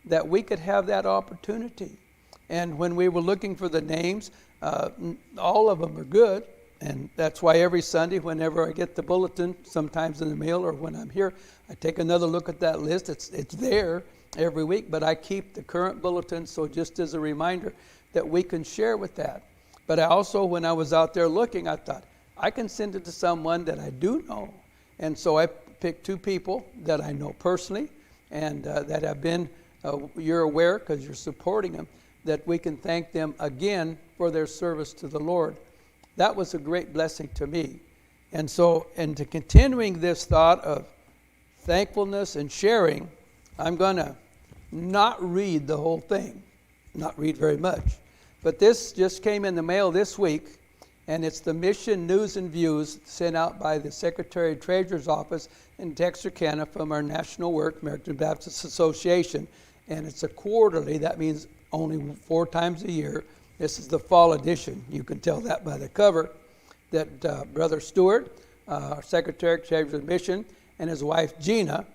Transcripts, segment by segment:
that we could have that opportunity. And when we were looking for the names, all of them are good. And that's why every Sunday, whenever I get the bulletin, sometimes in the mail or when I'm here, I take another look at that list. It's there every week, but I keep the current bulletin, so just as a reminder that we can share with that. But I also, when I was out there looking, I thought, I can send it to someone that I do know. And so I picked 2 people that I know personally and that have been, you're aware because you're supporting them, that we can thank them again for their service to the Lord. That was a great blessing to me. And so, and to continuing this thought of thankfulness and sharing, I'm going to not read the whole thing, not read very much. But this just came in the mail this week, and it's the Mission News and Views sent out by the Secretary of Treasurer's Office in Texarkana from our national work, American Baptist Association. And it's a quarterly, that means only 4 times a year. This is the fall edition. You can tell that by the cover, that Brother Stewart, our Secretary of Treasurer's Mission, and his wife Gina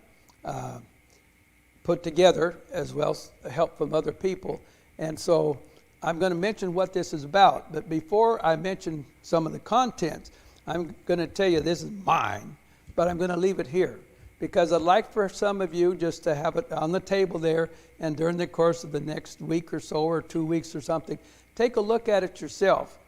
put together, as well as help from other people. And so I'm going to mention what this is about. But before I mention some of the contents, I'm going to tell you this is mine, but I'm going to leave it here. Because I'd like for some of you just to have it on the table there, and during the course of the next week or so, or 2 weeks or something, take a look at it yourself.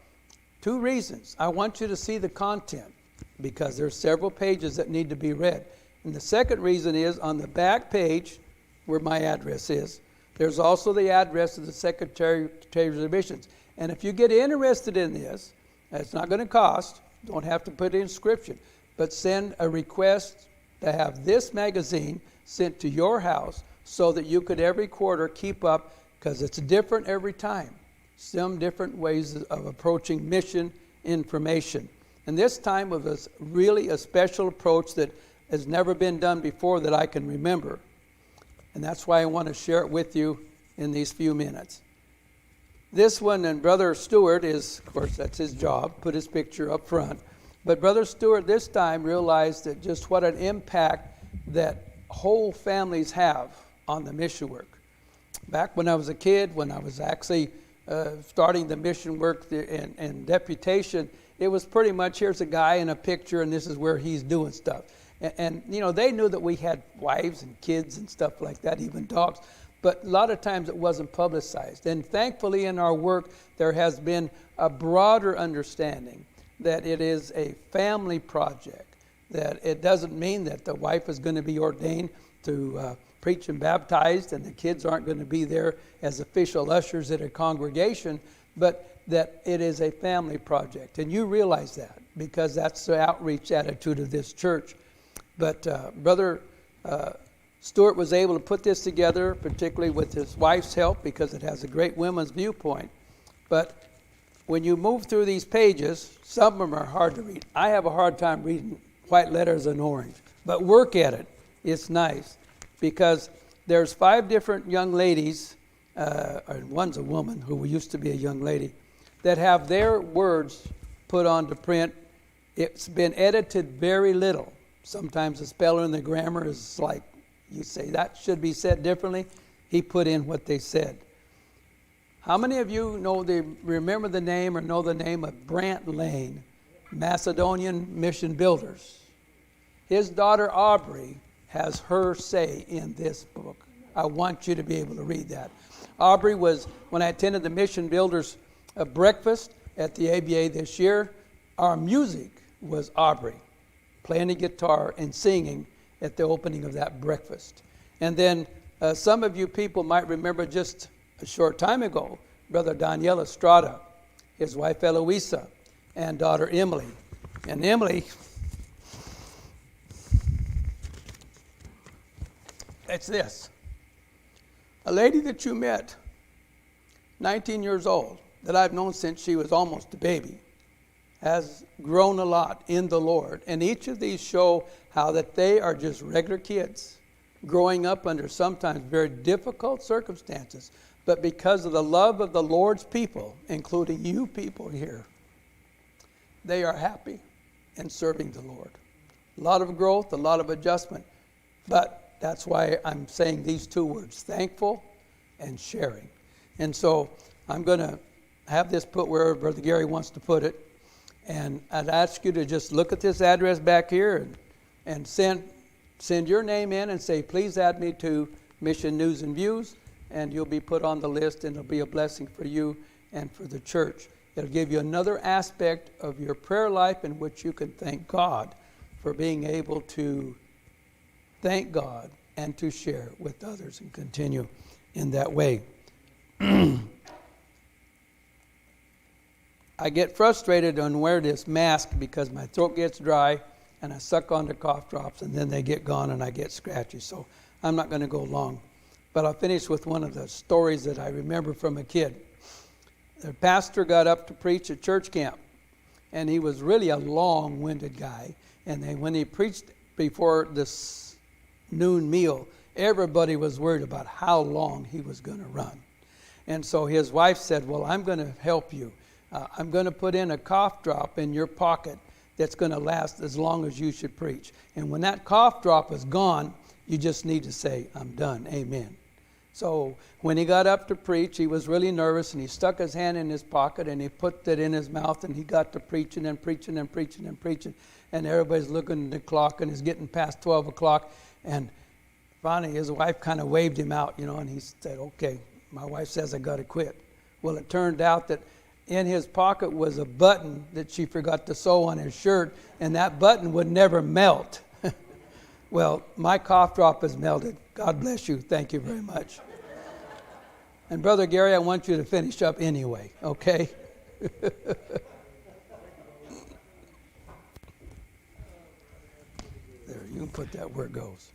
2 reasons. I want you to see the content, because there's several pages that need to be read. And the second reason is on the back page, where my address is, there's also the address of the Secretary of Treasurer's Missions. And if you get interested in this, it's not going to cost, don't have to put an inscription, but send a request to have this magazine sent to your house so that you could every quarter keep up, because it's different every time. Some different ways of approaching mission information. And this time was really a special approach that has never been done before that I can remember. And that's why I want to share it with you in these few minutes. This one, and Brother Stewart is, of course, that's his job, put his picture up front. But Brother Stewart this time realized that just what an impact that whole families have on the mission work. Back when I was a kid, when I was actually starting the mission work and deputation, it was pretty much, here's a guy in a picture and this is where he's doing stuff. And you know, they knew that we had wives and kids and stuff like that, even dogs. But a lot of times it wasn't publicized. And thankfully in our work, there has been a broader understanding that it is a family project, that it doesn't mean that the wife is going to be ordained to preach and baptized and the kids aren't going to be there as official ushers at a congregation, but that it is a family project. And you realize that because that's the outreach attitude of this church. But Brother Stewart was able to put this together, particularly with his wife's help, because it has a great women's viewpoint. But when you move through these pages, some of them are hard to read. I have a hard time reading white letters and orange, but work at it. It's nice because there's 5 different young ladies, and one's a woman who used to be a young lady, that have their words put onto print. It's been edited very little. Sometimes the spelling and the grammar is like, you say that should be said differently. He put in what they said. How many of you remember the name or know the name of Brant Lane, Macedonian Mission Builders? His daughter Aubrey has her say in this book. I want you to be able to read that. Aubrey was, when I attended the Mission Builders breakfast at the ABA this year, our music was Aubrey playing the guitar and singing at the opening of that breakfast. And then some of you people might remember just a short time ago, Brother Daniel Estrada, his wife Eloisa, and daughter Emily. And Emily, it's this. A lady that you met, 19 years old, that I've known since she was almost a baby, has grown a lot in the Lord. And each of these show how that they are just regular kids growing up under sometimes very difficult circumstances. But because of the love of the Lord's people, including you people here, they are happy in serving the Lord. A lot of growth, a lot of adjustment. But that's why I'm saying these 2 words, thankful and sharing. And so I'm going to have this put where Brother Gary wants to put it. And I'd ask you to just look at this address back here and send your name in and say, please add me to Mission News and Views, and you'll be put on the list, and it'll be a blessing for you and for the church. It'll give you another aspect of your prayer life in which you can thank God for being able to thank God and to share with others and continue in that way. I get frustrated on wear this mask because my throat gets dry and I suck on the cough drops and then they get gone and I get scratchy. So I'm not going to go long. But I'll finish with one of the stories that I remember from a kid. The pastor got up to preach at church camp, and he was really a long-winded guy. And when he preached before this noon meal, everybody was worried about how long he was going to run. And so his wife said, well, I'm going to help you. I'm going to put in a cough drop in your pocket that's going to last as long as you should preach. And when that cough drop is gone, you just need to say, I'm done. Amen. So when he got up to preach, he was really nervous, and he stuck his hand in his pocket and he put it in his mouth, and he got to preaching and preaching and preaching and preaching. And everybody's looking at the clock, and it's getting past 12 o'clock. And finally his wife kind of waved him out, and he said, okay, my wife says I got to quit. Well, it turned out that in his pocket was a button that she forgot to sew on his shirt, and that button would never melt. Well, my cough drop is melted. God bless you. Thank you very much. And Brother Gary, I want you to finish up anyway, okay? There, you can put that where it goes.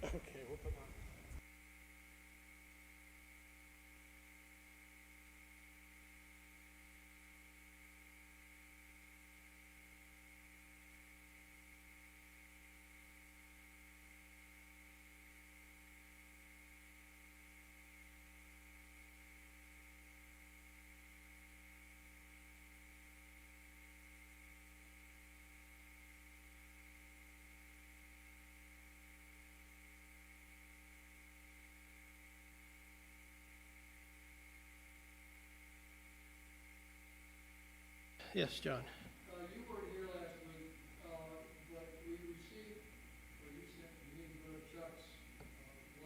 Yes, John. You were here last week, but we received, or you sent me and Brother Chuck's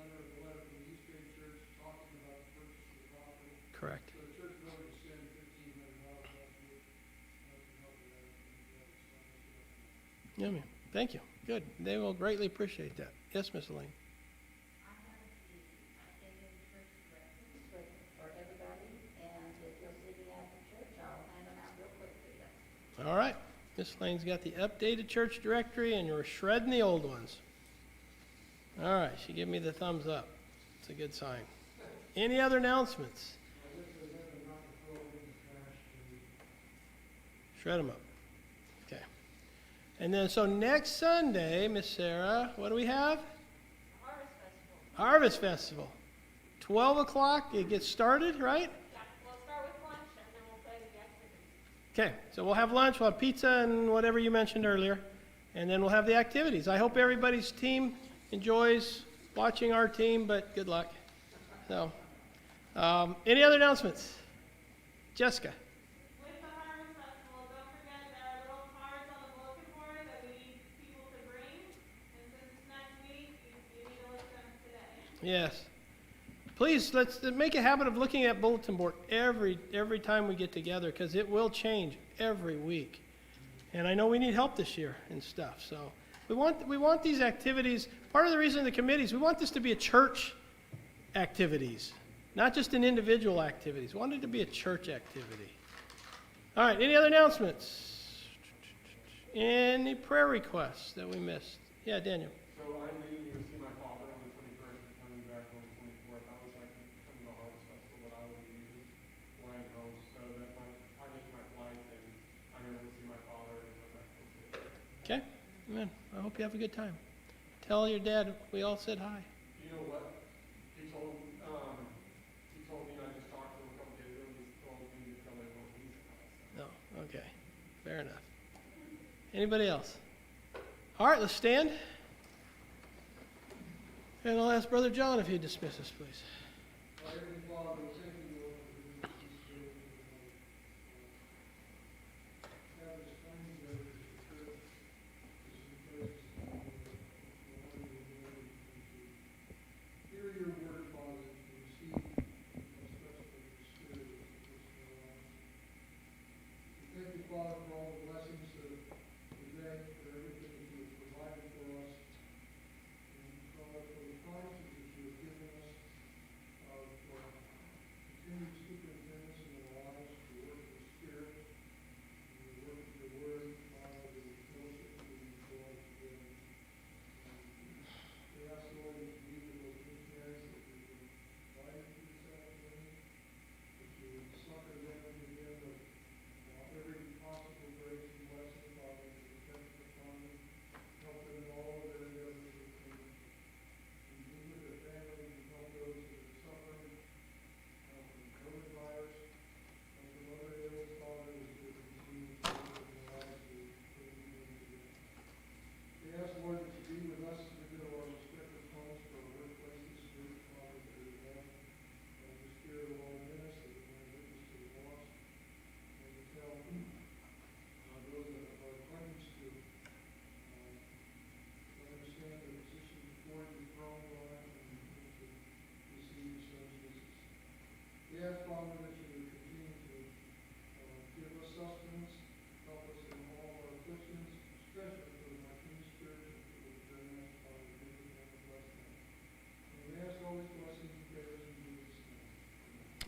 letter from the East Street Church talking about the purchase of the property. Correct. So the church voted to send $1,500 last week to help with that. Yeah, man. Thank you. Good. They will greatly appreciate that. Yes, Miss Elaine. I have the updated church directions for everybody, and if you'll see me after church, I'll hand them out real quick to you. All right. Miss Elaine's got the updated church directory, and you're shredding the old ones. All right. She gave me the thumbs up. It's a good sign. Any other announcements? Shred them up. Okay. And then, so next Sunday, Miss Sarah, what do we have? Harvest Festival. Harvest Festival. 12 o'clock, it gets started, right? Yeah, we'll start with lunch, and then we'll play the activities. Okay, so we'll have lunch, we'll have pizza and whatever you mentioned earlier, and then we'll have the activities. I hope everybody's team enjoys watching our team, but good luck. So, any other announcements? Jessica? With the Harvest Festival, don't forget there are little cards on the bulletin board that we need people to bring. And since it's next week, you need to list them today. Yes. Please, let's make a habit of looking at bulletin board every time we get together, because it will change every week. And I know we need help this year and stuff. So we want these activities. Part of the reason the committees, we want this to be a church activities, not just an individual activities. We want it to be a church activity. All right, any other announcements? Any prayer requests that we missed? Yeah, Daniel. So I'm leaving to see my father on the 21st and coming back on the 24th. I was like, come to the Harvest Festival, but I will be flying home so that I make my flight and I'm able to see my father and come back home. Okay, amen. I hope you have a good time. Tell your dad we all said hi. You know what? He told me I just talked to him a couple days ago. He told me to tell everyone he's No, okay, fair enough. Anybody else? All right, let's stand. And I'll ask Brother John if he'd dismiss us, please. Our Heavenly Father,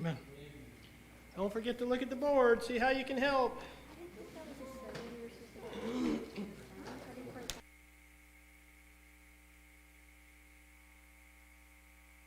Amen. Don't forget to look at the board, see how you can help.